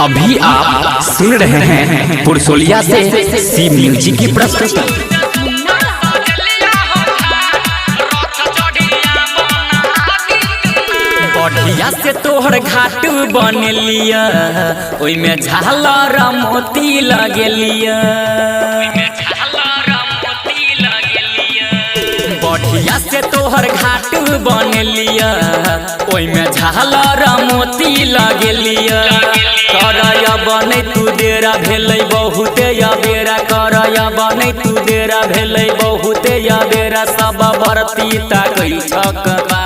अभी आप सुन रहे हैं पुरसोलिया से सी म्यूजिक की प्रस्तुति। बढ़िया से तोहर घाट बनलिया, ओई में झालर मोती लगेलिया। बढ़िया से तोहर घाट बनलिया, ओई में झालर मोती लगेलिया। करया बने तू डेरा भेलै बहुते अबेरा, करया बने तू डेरा भेलै बहुते अबेरा। सब बरती ताकै छकबा,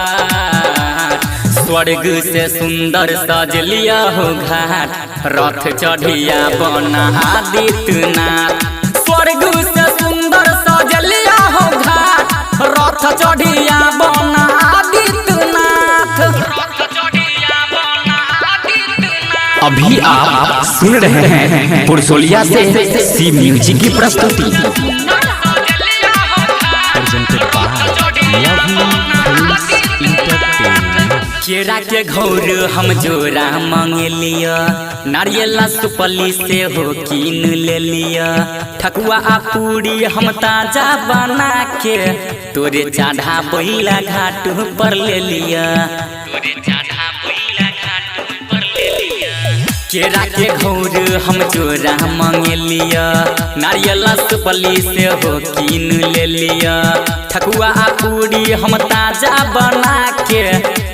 स्वर्ग से सुंदर सजलिया हो घाट, रथ चढ़िया बना आदित्यनाथ। स्वर्ग से सुंदर सजलिया हो घाट, रथ चढ़िया बना आदित्यनाथ। अभी आप सुन रहे हैं पुरसोलिया से सी म्यूजिक की प्रस्तुति। केरा के घौर हम जोरा मांगलिया, नारियल सुपली से हो कीन ले लिया। ठकुआ आ पूरी हम ताजा बना के तोरे चाढ़ा बैला घाट पर ले लिया। केरा के घौर हम जोरा मांगलिया, नारियल सुपली से हो कीन ले लिया। ठकुआ आ पूरी हम ताजा बना के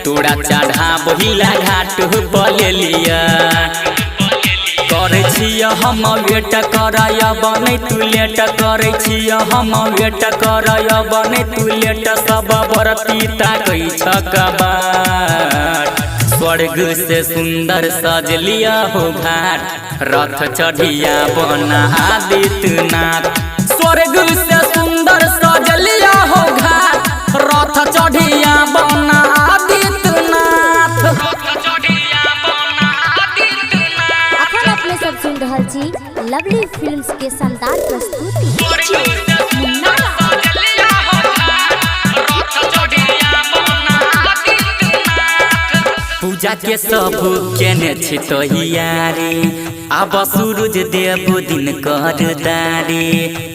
तोरा चढ़ा बहिला घाट पर ले लिया। करे छिया हम वेट करया बने तू लेट, करे छिया हम वेट करया बने तू लेट। सब बरती ताकै छकबा, स्वर्ग से सुंदर सजलिया हो घाट, रथ चढ़िया बना आदित्यनाथ। स्वर्ग से सुंदर सजलिया हो घाट, रथ चढ़िया बना आदित्यनाथ। अखन अपने सब सुन रहल छी लवली फिल्म्स के शानदार प्रस्तुति। पूजा के सब केने छी तैयारी, आब सूरज देव दिन कर दारी।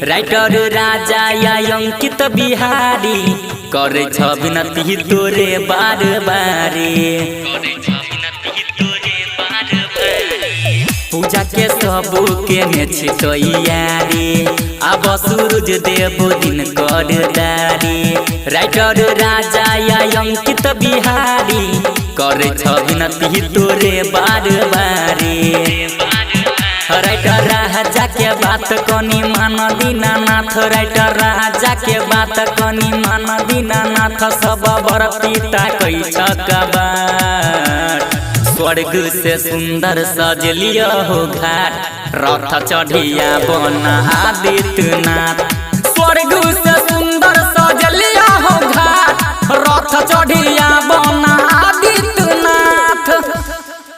राइटर राजा या अंकित बिहारी करे छ विनती तोरे बार बारी। पूजा के सब केने छी तैयारी, आब सूरज देव दिन कर दारी। राइटर राजा या अंकित बिहारी करे छ विनती तोरे बार बारी। राइटर राजा के बात कनी मान दीनानाथ, राइटर राजा के बात कनी मान दीनानाथ। सब बरती ताकै छकबा, स्वर्ग से सुंदर सजलिया हो घाट, रथ चढ़िया बना आदित्यनाथ। स्वर्ग